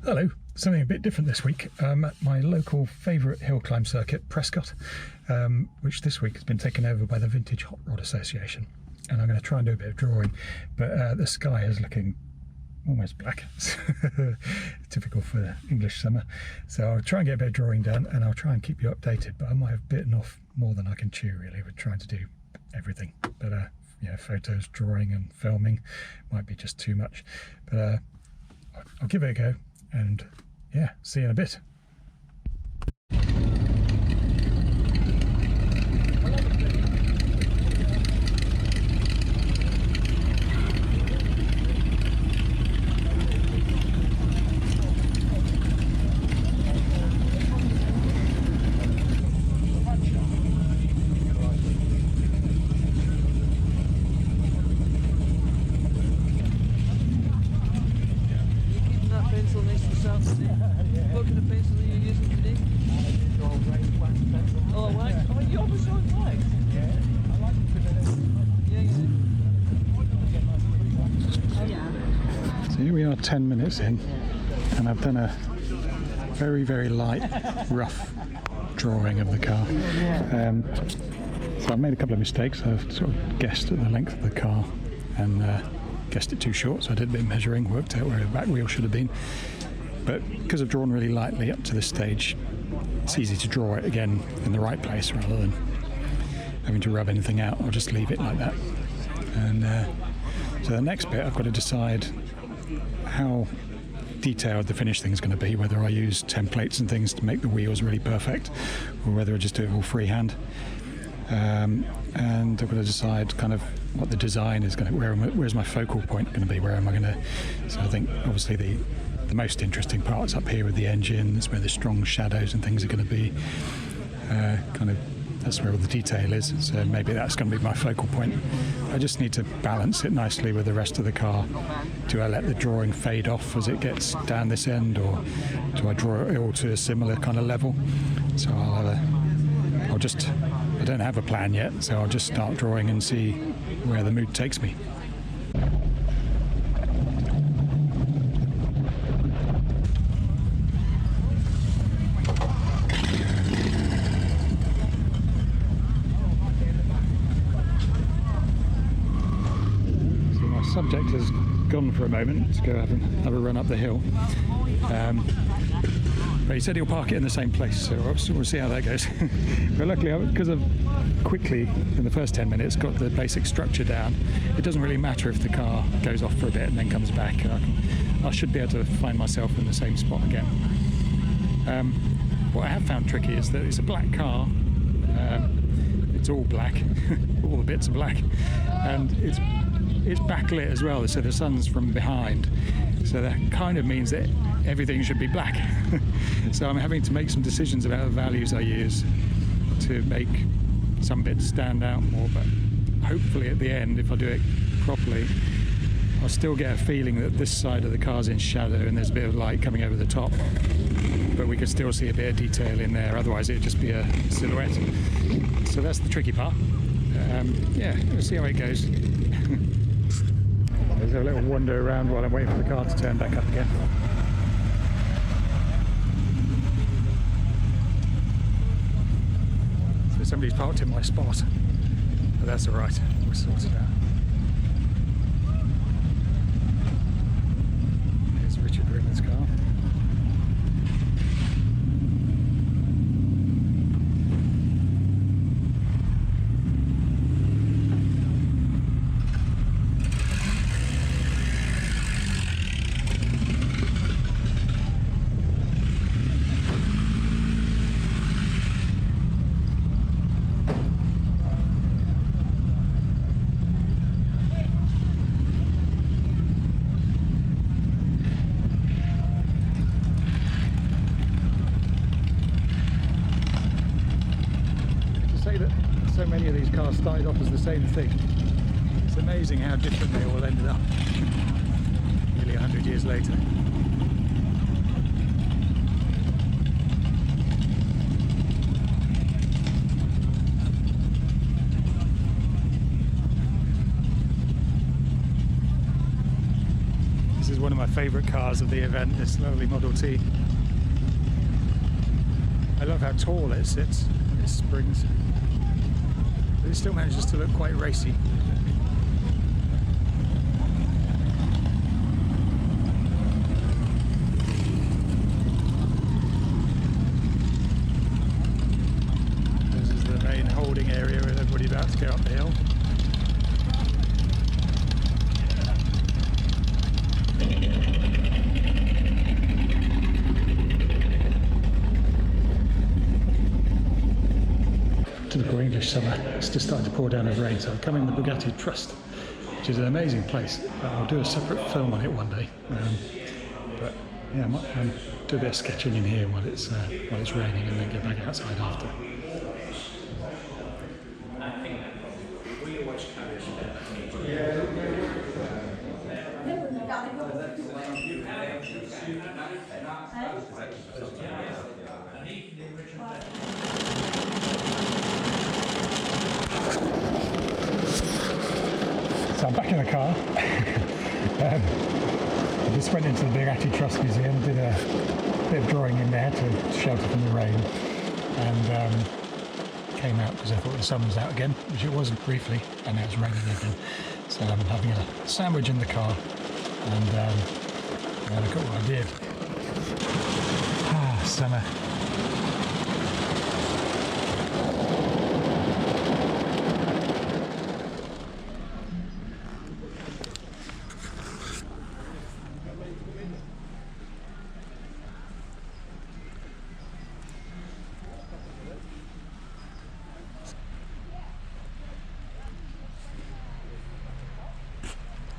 Hello, something a bit different this week. At my local favourite hill climb circuit, Prescott, which this week has been taken over by the Vintage Hot Rod Association. And I'm going to try and do a bit of drawing, but the sky is looking almost black, typical for English summer. So I'll try and get a bit of drawing done, and I'll try and keep you updated, but I might have bitten off more than I can chew really with trying to do everything. But yeah, photos, drawing and filming might be just too much. But I'll give it a go, and yeah, see you in a bit. So here we are 10 minutes in, and I've done a very, very light, rough drawing of the car. So I've made a couple of mistakes. I've sort of guessed at the length of the car and guessed it too short, so I did a bit of measuring, worked out where the back wheel should have been. But because I've drawn really lightly up to this stage, it's easy to draw it again in the right place rather than having to rub anything out. I'll just leave it like that. And so the next bit, I've got to decide how detailed the finished thing is going to be, whether I use templates and things to make the wheels really perfect, or whether I just do it all freehand. And I've got to decide kind of what the design is going to, where's my focal point going to be, where am I going to, so I think obviously the most interesting part's up here with the engine. That's where the strong shadows and things are going to be, that's where all the detail is, so maybe that's going to be my focal point. I just need to balance it nicely with the rest of the car. Do I let the drawing fade off as it gets down this end, or do I draw it all to a similar kind of level? So I don't have a plan yet, so I'll just start drawing and see where the mood takes me. Subject has gone for a moment to go have a run up the hill, but he said he'll park it in the same place, so we'll see how that goes. But luckily, because I've quickly in the first 10 minutes got the basic structure down, it doesn't really matter if the car goes off for a bit and then comes back. I should be able to find myself in the same spot again. What I have found tricky is that it's a black car. It's all black, all the bits are black, and it's backlit as well, so the sun's from behind, so that kind of means that everything should be black. So I'm having to make some decisions about the values I use to make some bits stand out more, but hopefully at the end, if I do it properly, I'll still get a feeling that this side of the car's in shadow and there's a bit of light coming over the top, but we could still see a bit of detail in there, otherwise it'd just be a silhouette. So that's the tricky part. Yeah, we'll see how it goes. There's a little wander around while I'm waiting for the car to turn back up again. So somebody's parked in my spot, but that's alright, we'll sort it out. There's Richard Rimmond's car. So many of these cars started off as the same thing. It's amazing how different they all ended up nearly 100 years later. my favourite cars of the event, this lovely Model T. I love how tall it sits on its springs, but it still manages to look quite racy. This is the main holding area with everybody about to go up the hill. Typical English summer. It's just starting to pour down with rain, so I'm coming to the Bugatti Trust, which is an amazing place. I'll do a separate film on it one day. But yeah, I might do a bit of sketching in here while it's raining, and then get back outside after. So I'm back in the car. I just went into the Bugatti Trust Museum, did a bit of drawing in there to shelter from the rain, and came out because I thought the sun was out again, which it was briefly, and now it's raining again. So I'm having a sandwich in the car, and look at what I did. Summer.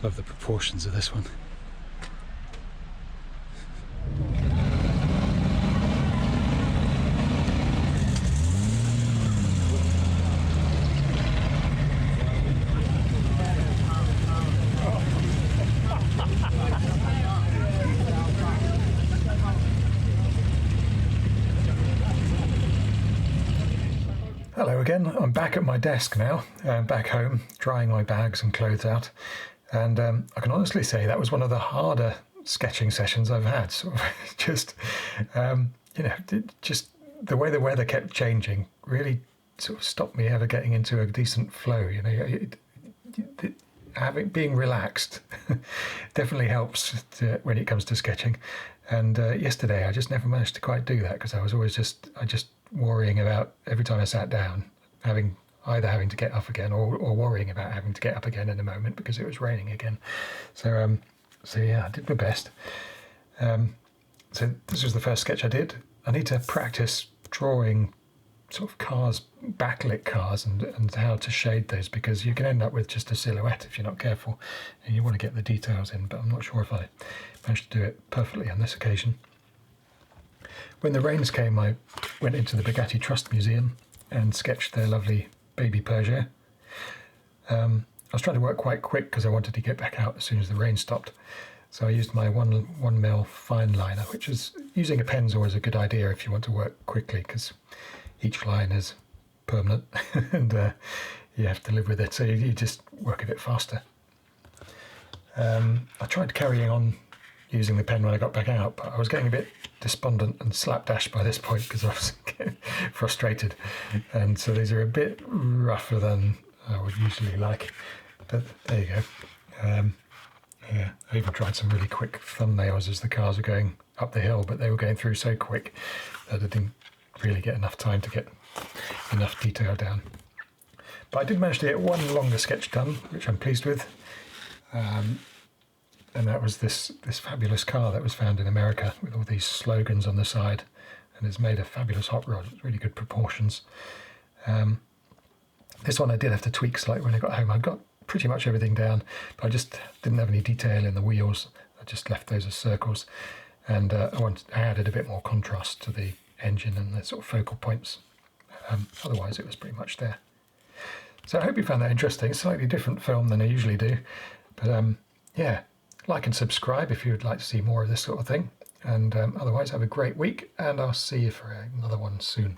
Love the proportions of this one. Hello again, I'm back at my desk now, back home, drying my bags and clothes out. And I can honestly say that was one of the harder sketching sessions I've had. Sort of just, just the way the weather kept changing really sort of stopped me ever getting into a decent flow. Being relaxed definitely helps when it comes to sketching. And yesterday I just never managed to quite do that because I was always just worrying about every time I sat down either having to get up again or worrying about having to get up again in a moment because it was raining again. So yeah, I did my best. So this was the first sketch I did. I need to practice drawing sort of cars, backlit cars, and how to shade those, because you can end up with just a silhouette if you're not careful, and you want to get the details in, but I'm not sure if I managed to do it perfectly on this occasion. When the rains came, I went into the Bugatti Trust Museum and sketched their lovely baby Peugeot. I was trying to work quite quick because I wanted to get back out as soon as the rain stopped. So I used my 1mm fine liner, which is, using a pen's always a good idea if you want to work quickly because each line is permanent and you have to live with it, so you just work a bit faster. I tried carrying on using the pen when I got back out, but I was getting a bit despondent and slapdash by this point because I was getting frustrated, and so these are a bit rougher than I would usually like, but there you go. Yeah, I even tried some really quick thumbnails as the cars were going up the hill, but they were going through so quick that I didn't really get enough time to get enough detail down. But I did manage to get one longer sketch done, which I'm pleased with. And that was this fabulous car that was found in America with all these slogans on the side, and it's made a fabulous hot rod, really good proportions. This one I did have to tweak slightly when I got home. I got pretty much everything down, but I just didn't have any detail in the wheels. I just left those as circles, and I added a bit more contrast to the engine and the sort of focal points. Otherwise it was pretty much there. So I hope you found that interesting. It's a slightly different film than I usually do, but yeah, like and subscribe if you would like to see more of this sort of thing, and otherwise have a great week, and I'll see you for another one soon.